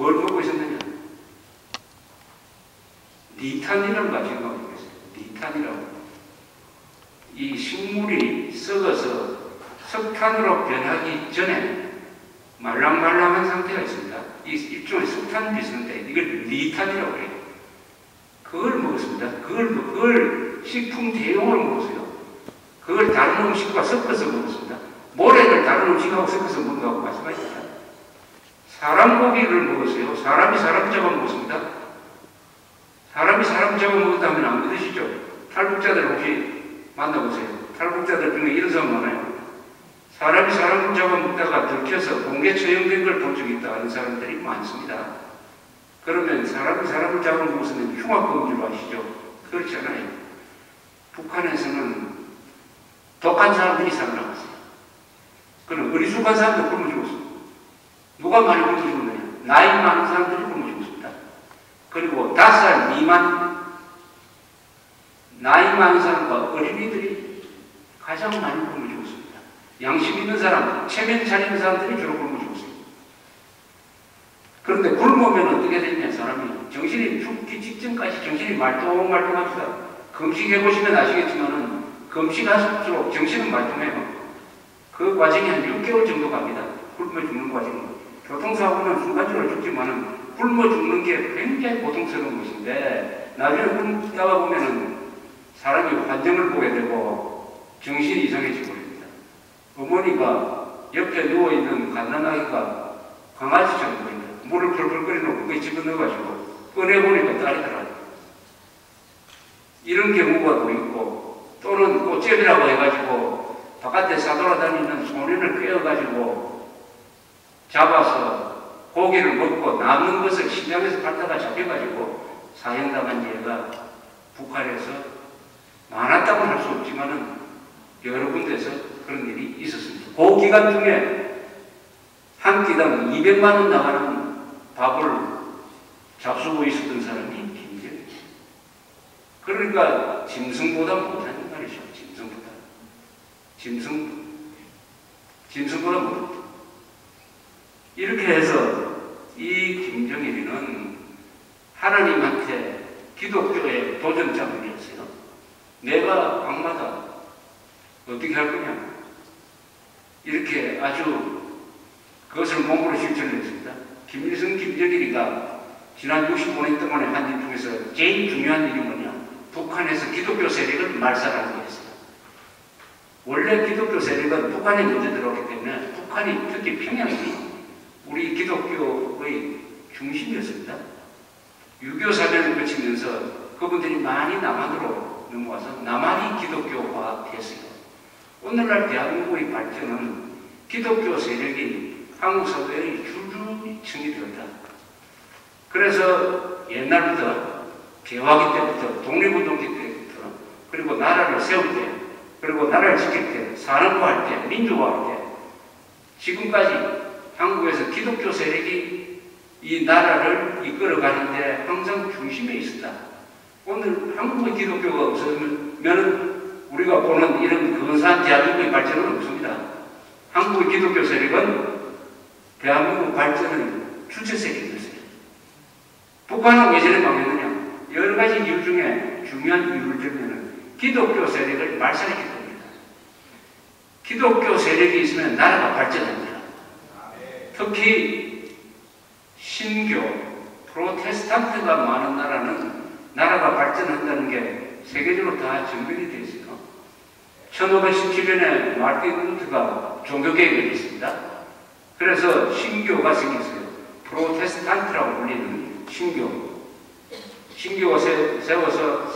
뭘 먹고 있었느냐? 니탄이라는 거 아시는 거 모르겠어요. 니탄이라고. 이 식물이 썩어서 석탄으로 변하기 전에 말랑말랑한 상태가 있습니다. 이 일종의 석탄 비슷한데 이걸 니탄이라고 해요. 그걸 먹었습니다. 그걸 식품 대용으로 먹었어요. 그걸 다른 음식과 섞어서 먹었습니다. 모래를 다른 음식하고 섞어서 먹는다고 말씀하십니다. 사람 고기를 먹었어요. 사람이 사람 잡아먹었습니다. 사람이 사람 잡아먹었다면 안 믿으시죠? 탈북자들 혹시 만나보세요. 탈북자들 중에 이런 사람 많아요. 사람이 사람을 잡아먹다가 들켜서 공개 처형된 걸 본 적이 있다 하는 사람들이 많습니다. 그러면 사람이 사람을 잡아먹었으면 흉악범죄로 아시죠? 그렇지 않아요. 북한에서는 독한 사람들이 살아남았어요. 그럼 어리숙한 사람들 굶어 죽었습니다. 누가 많이 굶어 죽었느냐? 나이 많은 사람들이 굶어 죽었습니다. 그리고 5살 미만 나이 많은 사람과 어린이들이 가장 많이 굶어 죽었습니다. 양심 있는 사람, 체면 차리는 사람들이 주로 굶어 죽었습니다. 그런데 굶으면 어떻게 되냐? 사람이 정신이 죽기 직전까지 정신이 말똥말똥합니다. 금식해보시면 아시겠지만은 금식할수록 정신은 말똥해요. 그 과정이 한 6개월 정도 갑니다. 굶어 죽는 과정은. 교통사고는 순간적으로 죽지만은 굶어 죽는 게 굉장히 고통스러운 것인데 나중에 굶다가 보면은 사람이 환경을 보게 되고 정신이 이상해지고 그럽니다. 어머니가 옆에 누워있는 갓난아기가 강아지처럼 보입니다. 물을 펄펄 끓여놓고 그게 집어넣어가지고 꺼내보니까 딸이더라고요. 이런 경우가 또 있고 또는 꽃잼이라고 해가지고 바깥에 싸돌아다니는 소년을 꿰어가지고 잡아서 고기를 먹고 남는 것을 시장에서 팔다가 잡혀가지고 사형당한 예가 북한에서 많았다고 할 수 없지만은 여러 군데서 그런 일이 있었습니다. 그 기간 중에 한 끼당 200만 원 나가는 밥을 잡수고 있었던 사람이 김정일입니다. 그러니까 짐승보다 못하는 말이죠. 짐승보다 못했다. 이렇게 해서 이 김정일이는 하나님한테 기독교의 도전장이었어요. 내가 악마다 어떻게 할 거냐? 이렇게 아주 그것을 몸으로 실천했습니다. 김일성, 김정일이가 지난 65년 동안에 한 일 중에서 제일 중요한 일이 뭐냐? 북한에서 기독교 세력을 말살하는 거였어요. 원래 기독교 세력은 북한에 먼저 들어오기 때문에 북한이 특히 평양이 우리 기독교의 중심이었습니다. 6.25 사변을 거치면서 그분들이 많이 남한으로 넘어와서 남한이 기독교화됐어요. 오늘날 대한민국의 발전은 기독교 세력이 한국 사회의 줄줄이층이 되었다. 그래서 옛날부터 개화기 때부터 독립운동 때부터 그리고 나라를 세울 때 그리고 나라를 지킬 때 산업화할 때 민주화할 때 지금까지 한국에서 기독교 세력이 이 나라를 이끌어가는데 항상 중심에 있었다. 오늘 한국의 기독교가 없으면 우리가 보는 이런 근사한 대한민국의 발전은 없습니다. 한국의 기독교 세력은 대한민국 발전의 주체 세력이었어요. 북한은 왜 저래 망했느냐? 여러 가지 이유 중에 중요한 이유를 들면 기독교 세력을 말살했기 때문입니다. 기독교 세력이 있으면 나라가 발전합니다. 특히 신교, 프로테스탄트가 많은 나라는 나라가 발전한다는 게 세계적으로 다 증명이 되어 있어요. 1517년에 마르틴 루터가 종교개혁을 했습니다. 그래서 신교가 생겼어요. 프로테스탄트라고 불리는 신교. 신교가 세워서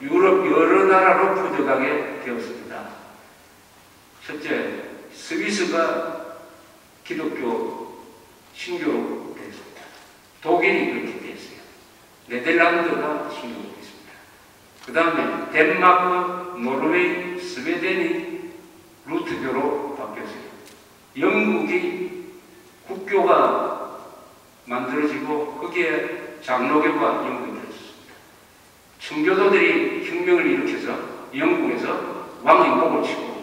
유럽 여러 나라로 퍼져가게 되었습니다. 첫째, 스위스가 기독교 신교로 되었습니다. 독일이 그렇게 되었어요. 네덜란드가 신교로 되었습니다. 그 다음에 덴마크, 노르웨이, 스웨덴이 루트교로 바뀌었어요. 영국이 국교가 만들어지고 거기에 장로교가 영국이 되었습니다. 청교도들이 혁명을 일으켜서 영국에서 왕의 목을 치고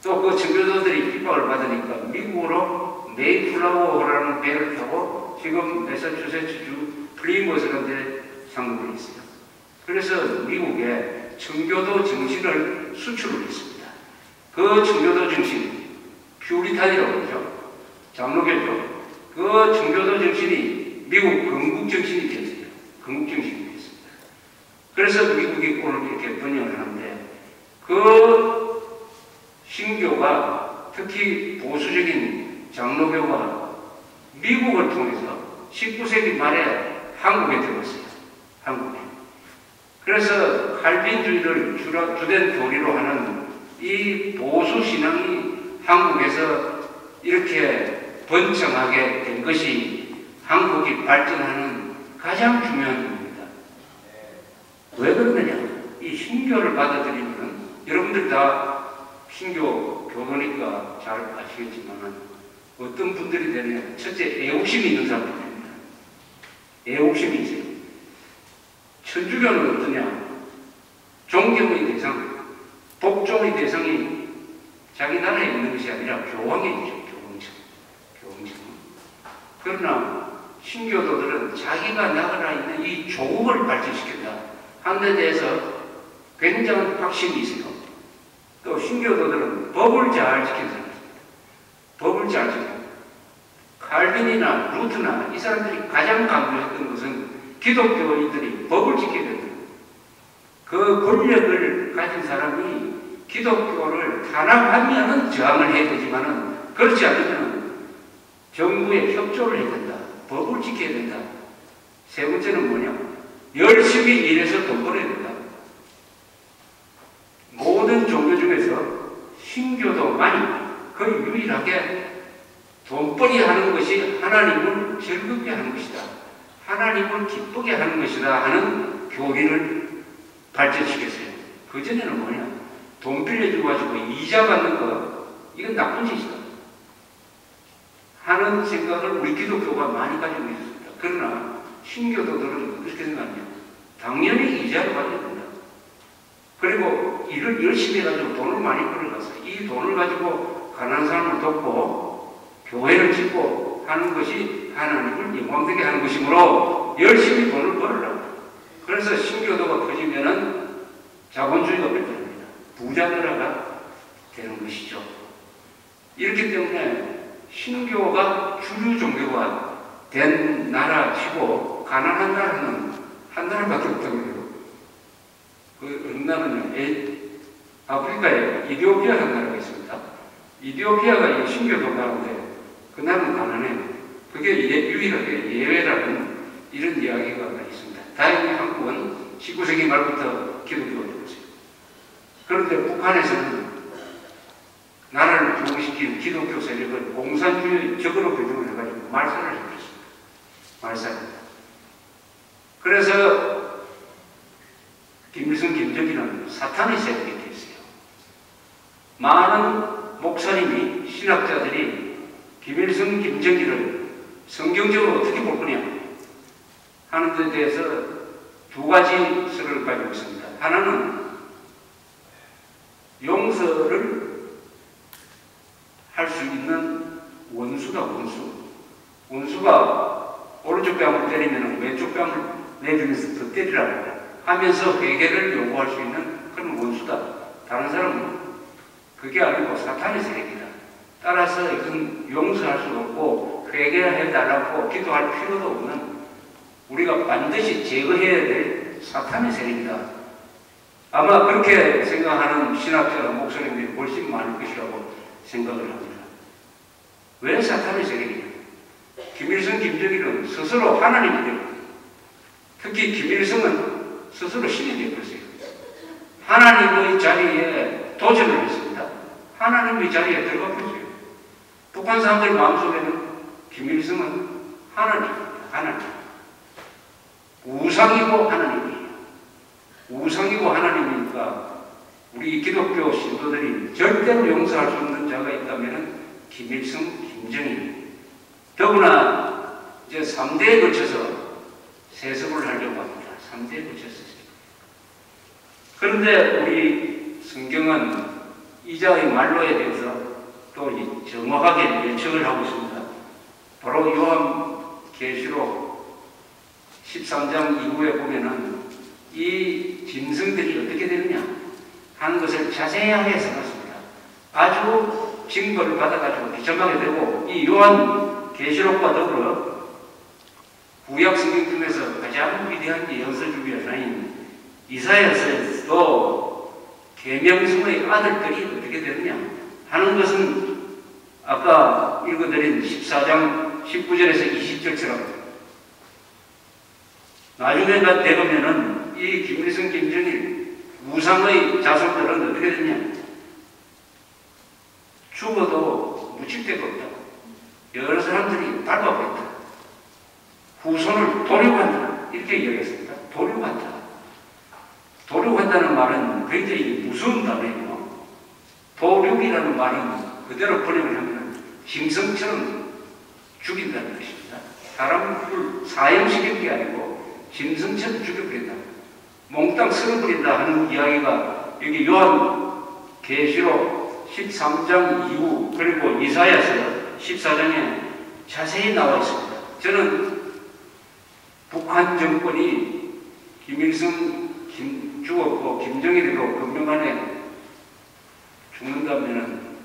또 그 청교도들이 핍박을 받으니까 미국으로 메이플라워라는 배를 타고 지금 매사추세츠주 플리머스라는 데 상륙을 했어요. 그래서 미국에 청교도 정신을 수출을 했습니다. 그 청교도 정신, 퓨리탄이라고 그러죠. 장로교죠. 그 청교도 정신이 미국 건국 정신이 되었어요. 건국 정신이 되었습니다. 그래서 미국이 오늘 이렇게 번영을 하는데, 그 신교가 특히 보수적인 장로교가 미국을 통해서 19세기 말에 한국에 들어왔어요. 한국에. 그래서 칼빈주의를 주된 교리로 하는 이 보수 신앙이 한국에서 이렇게 번창하게 된 것이 한국이 발전하는 가장 중요한 이유입니다. 왜 그러느냐? 이 신교를 받아들이면 여러분들 다 신교 교도니까 잘 아시겠지만 어떤 분들이 되냐? 첫째, 애국심이 있는 사람들입니다. 애국심이 있어요. 천주교는 어떠냐? 존경의 대상, 복종의 대상이 자기 나라에 있는 것이 아니라 교황에 있죠. 교황청. 그러나 신교도들은 자기가 나라 있는 이 조국을 발전시킨다 하는 데 대해서 굉장한 확신이 있어요. 또 신교도들은 법을 잘 지키는 사람입니다. 법을 잘 지켜요. 칼빈이나 루트나 이 사람들이 가장 강조했던 것은 기독교인들이 법을 지켜야 된다. 그 권력을 가진 사람이 기독교를 탄압하면 저항을 해야 되지만 그렇지 않으면 정부에 협조를 해야 된다. 법을 지켜야 된다. 세 번째는 뭐냐? 열심히 일해서 돈 벌어야 된다. 모든 종교 중에서 신교도만이 거의 유일하게 돈벌이 하는 것이 하나님을 즐겁게 하는 것이다. 하나님을 기쁘게 하는 것이다 하는 교리를 발전시켰어요. 그전에는 뭐냐? 돈 빌려주고 가지고 이자 받는 거, 이건 나쁜 짓이다 하는 생각을 우리 기독교가 많이 가지고 있었습니다. 그러나 신교도들은 그렇게 생각하냐? 당연히 이자를 받아야 된다. 그리고 일을 열심히 해가지고 돈을 많이 벌어가서 이 돈을 가지고 가난한 사람을 돕고 교회를 짓고 하는 것이 하나님을 영광되게 하는 것이므로 열심히 돈을 벌어라. 그래서 신교도가 커지면은 자본주의가 발전합니다. 부자 나라가 되는 것이죠. 이렇기 때문에 신교가 주류 종교가 된 나라치고 가난한 나라는 한 나라밖에 없다고 해요. 그 어느 나라는 아프리카에 이디오피아라는 나라가 있습니다. 이디오피아가 이 신교도 가운데 그 나라는 가난해요. 그게 유일하게 예외라는 이런 이야기가 있습니다. 다행히 한국은 19세기 말부터 기독교가 되었어요. 그런데 북한에서는 나라를 부흥시킨 기독교 세력을 공산주의 적으로 규정을 해가지고 말살을 해버렸습니다. 말살입니다. 그래서 김일성, 김정일은 사탄의 세력이 되었어요. 많은 목사님이, 신학자들이 김일성, 김정일을 성경적으로 어떻게 볼 거냐 하는 데 대해서 두 가지 설을 가지고 있습니다. 하나는 용서를 할 수 있는 원수다, 원수. 원수가 오른쪽 뺨을 때리면 왼쪽 뺨을 내주면서 더 때리라고 하면서 회개를 요구할 수 있는 그런 원수다. 다른 사람은 그게 아니고 사탄의 세력이다. 따라서 이건 용서할 수 없고 회개해달라고 기도할 필요도 없는 우리가 반드시 제거해야 될 사탄의 세력이다. 아마 그렇게 생각하는 신학자나 목사님들이 훨씬 많을 것이라고 생각을 합니다. 왜 사탄의 세력이냐? 김일성, 김정일은 스스로 하나님이 되고 특히 김일성은 스스로 신이 되었어요. 하나님의 자리에 도전을 했습니다. 하나님의 자리에 들어가 버렸어요. 북한 사람들 마음속에는 김일성은 하나님입니다. 하나님. 우상이고 하나님이에요. 우상이고 하나님이니까 우리 기독교 신도들이 절대로 용서할 수 없는 자가 있다면 김일성, 김정일. 더구나 이제 3대에 걸쳐서 세습을 하려고 합니다. 3대에 걸쳐서. 그런데 우리 성경은 이자의 말로에 대해서 또 정확하게 예측을 하고 있습니다. 바로 요한계시록 13장 이후에 보면은 이 짐승들이 어떻게 되느냐 하는 것을 자세하게 써놨습니다. 아주 징벌을 받아가지고 비참하게 되고, 이 요한계시록과 더불어 구약 성경 중에서 가장 위대한 예언서 중에 하나인 이사야서에서도 계명성의 아들들이 어떻게 되느냐 하는 것은 아까 읽어드린 14장 19절에서 20절처럼 나중에 되면은 이 김일성, 김정일 우상의 자손들은 어떻게 되냐, 죽어도 묻힐 데가 없다. 여러 사람들이 밟아버렸다. 후손을 도륙한다. 이렇게 이야기했습니다. 도륙한다. 도륙한다는 말은 굉장히 무서운 단어예요. 도륙이라는 말은 그대로 번역을 하면 짐승처럼 죽인다는 것입니다. 사람을 사형시키는 게 아니고 짐승처럼 죽여버린다. 몽땅 쓸어버린다 하는 이야기가 여기 요한계시록 13장 이후 그리고 이사야서 14장에 자세히 나와 있습니다. 저는 북한 정권이 김일성 죽었고 김정일이로 금명간에 죽는다면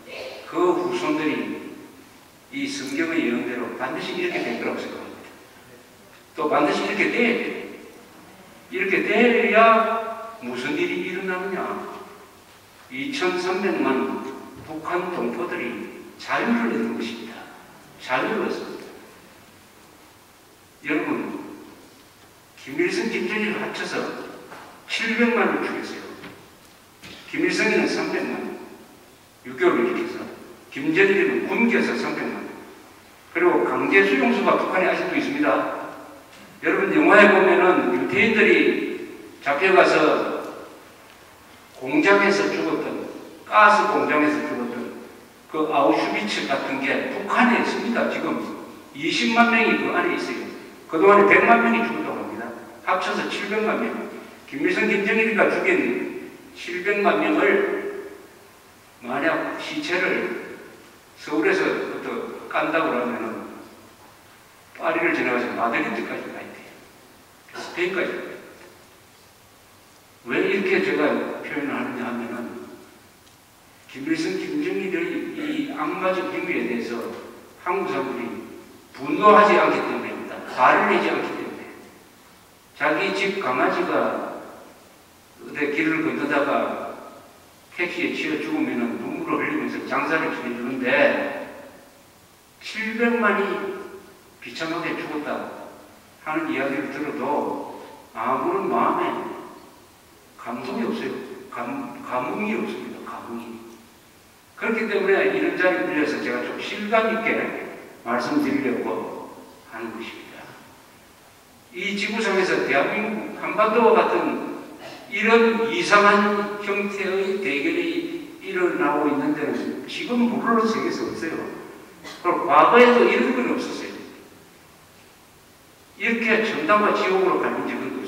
그 후손들이 이 성경의 예언대로 반드시 이렇게 될 거라고 생각합니다. 또 반드시 이렇게 돼야 돼요. 이렇게 돼야 무슨 일이 일어나느냐. 2300만 북한 동포들이 자유를 얻는 것입니다. 자유를 얻습니다. 여러분, 김일성, 김정일을 합쳐서 700만을 죽였어요. 김일성이는 300만, 6.25를 일으켜서, 김정일이는 굶겨서 300만. 그리고 강제 수용소가 북한에 아직도 있습니다. 여러분, 영화에 보면은 유태인들이 잡혀가서 공장에서 죽었던, 가스 공장에서 죽었던 그 아우슈비츠 같은 게 북한에 있습니다. 지금 20만 명이 그 안에 있어요. 그동안에 100만 명이 죽었다고 합니다. 합쳐서 700만 명. 김일성, 김정일이가 죽인 700만 명을 만약 시체를 서울에서부터 깐다고 하면은 파리를 지나가서 마드리드까지 가야 돼요. 스페인까지 가야 돼요. 왜 이렇게 제가 표현을 하느냐 하면은 김일성, 김정일의 이 악마적 행위에 대해서 한국 사람들이 분노하지 않기 때문입니다. 화를 내지 않기 때문에. 자기 집 강아지가 어디 길을 건너다가 택시에 치여 죽으면 눈물을 흘리면서 장사를 지내주는데 700만이 비참하게 죽었다 하는 이야기를 들어도 아무런 마음에 감동이 없어요. 감흥이 없습니다. 감흥이. 그렇기 때문에 이런 자리에 빌려서 제가 좀 실감 있게 말씀드리려고 하는 것입니다. 이 지구상에서 대한민국 한반도와 같은 이런 이상한 형태의 대결이 일어나고 있는 데는 지금 물론 세계에서 없어요. 그리고 과거에도 이런 건 없었어요. 이렇게 천당과 지옥으로 가는 적은